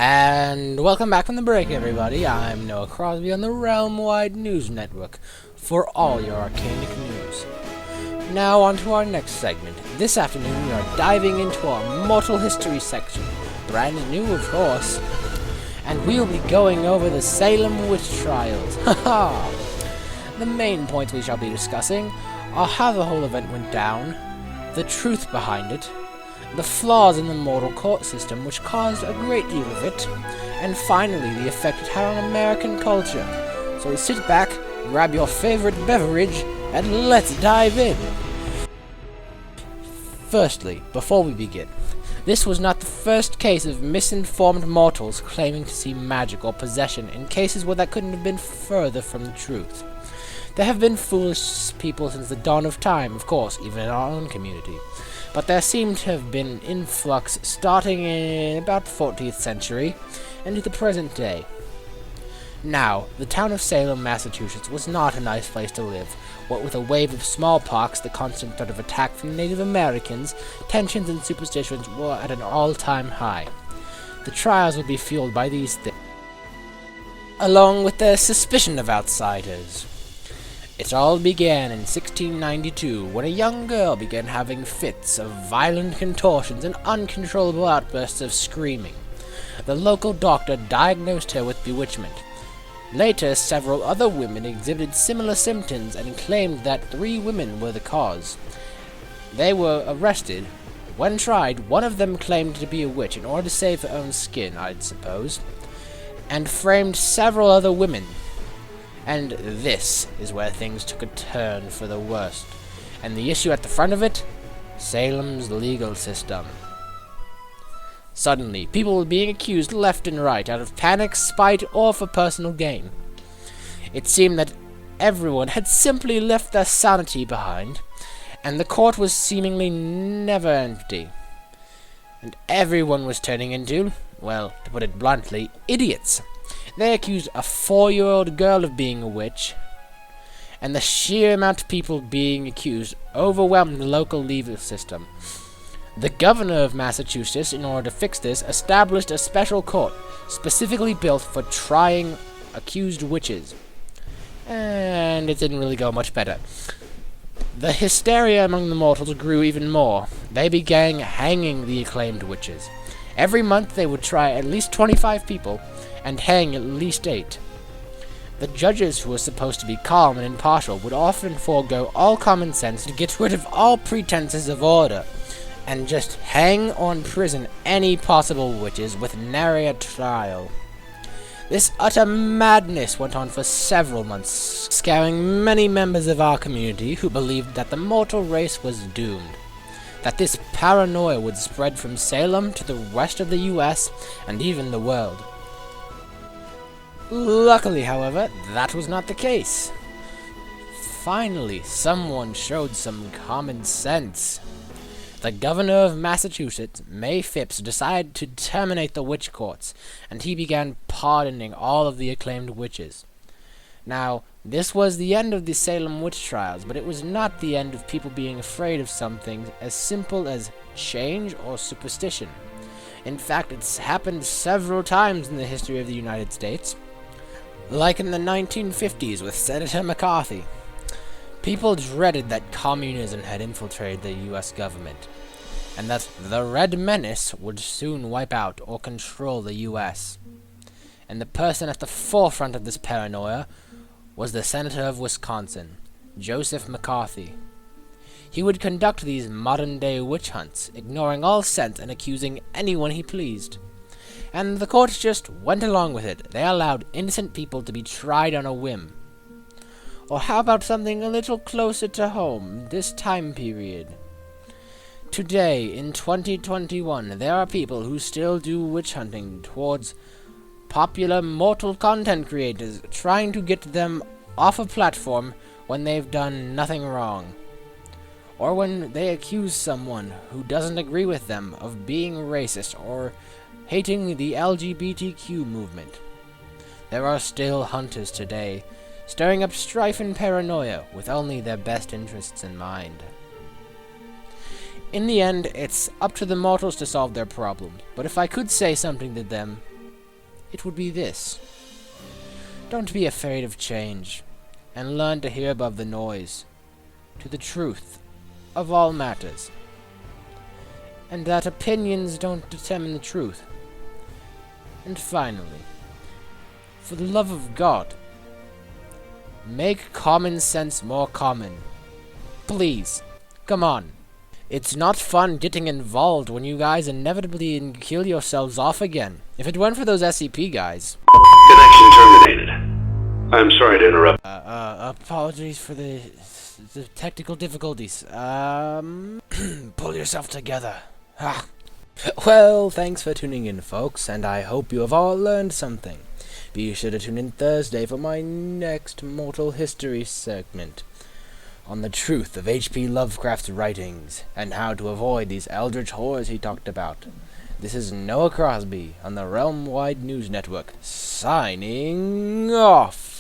And welcome back from the break, everybody. I'm Noah Crosby on the Realm-wide News Network for all your arcanic news. Now on to our next segment. This afternoon we are diving into our Mortal History section, brand new of course, and we'll be going over the Salem witch trials. Haha! The main points we shall be discussing are how the whole event went down, the truth behind it, the flaws in the mortal court system which caused a great deal of it, and finally the effect it had on American culture. So sit back, grab your favorite beverage, and let's dive in! Firstly, before we begin, this was not the first case of misinformed mortals claiming to see magic or possession in cases where that couldn't have been further from the truth. There have been foolish people since the dawn of time, of course, even in our own community. But there seemed to have been an influx starting in about the 14th century and to the present day. Now, the town of Salem, Massachusetts was not a nice place to live. What with a wave of smallpox, the constant threat of attack from Native Americans, tensions and superstitions were at an all-time high. The trials would be fueled by these things, along with the suspicion of outsiders. It all began in 1692, when a young girl began having fits of violent contortions and uncontrollable outbursts of screaming. The local doctor diagnosed her with bewitchment. Later, several other women exhibited similar symptoms and claimed that 3 women were the cause. They were arrested. When tried, one of them claimed to be a witch in order to save her own skin, I'd suppose, and framed several other women. And this is where things took a turn for the worst. And the issue at the front of it? Salem's legal system. Suddenly, people were being accused left and right out of panic, spite, or for personal gain. It seemed that everyone had simply left their sanity behind, and the court was seemingly never empty. And everyone was turning into, well, to put it bluntly, idiots. They accused a 4-year-old girl of being a witch, and the sheer amount of people being accused overwhelmed the local legal system. The governor of Massachusetts, in order to fix this, established a special court, specifically built for trying accused witches. And it didn't really go much better. The hysteria among the mortals grew even more. They began hanging the acclaimed witches. Every month they would try at least 25 people, and hang at least 8. The judges, who were supposed to be calm and impartial, would often forego all common sense to get rid of all pretenses of order, and just hang or imprison any possible witches with nary a trial. This utter madness went on for several months, scaring many members of our community who believed that the mortal race was doomed, that this paranoia would spread from Salem to the rest of the US and even the world. Luckily, however, that was not the case. Finally, someone showed some common sense. The governor of Massachusetts, May Phipps, decided to terminate the witch courts, and he began pardoning all of the acclaimed witches. Now, this was the end of the Salem witch trials, but it was not the end of people being afraid of something as simple as change or superstition. In fact, it's happened several times in the history of the United States. Like in the 1950s with Senator McCarthy. People dreaded that communism had infiltrated the US government, and that the Red Menace would soon wipe out or control the US. And the person at the forefront of this paranoia was the Senator of Wisconsin, Joseph McCarthy. He would conduct these modern-day witch hunts, ignoring all sense and accusing anyone he pleased. And the courts just went along with it. They allowed innocent people to be tried on a whim. Or how about something a little closer to home, this time period? Today, in 2021, there are people who still do witch hunting towards popular mortal content creators, trying to get them off a platform when they've done nothing wrong. Or when they accuse someone who doesn't agree with them of being racist or hating the LGBTQ movement. There are still hunters today, stirring up strife and paranoia with only their best interests in mind. In the end, it's up to the mortals to solve their problems, but if I could say something to them, it would be this. Don't be afraid of change, and learn to hear above the noise, to the truth of all matters, and that opinions don't determine the truth. And finally, for the love of God, make common sense more common. Please, come on. It's not fun getting involved when you guys inevitably kill yourselves off again. If it weren't for those SCP guys... Connection terminated. I'm sorry to interrupt. Apologies for the technical difficulties. Pull yourself together. Ah. Well, thanks for tuning in, folks, and I hope you have all learned something. Be sure to tune in Thursday for my next Mortal History segment on the truth of H.P. Lovecraft's writings and how to avoid these eldritch horrors he talked about. This is Noah Crosby on the Realm Wide News Network, signing off.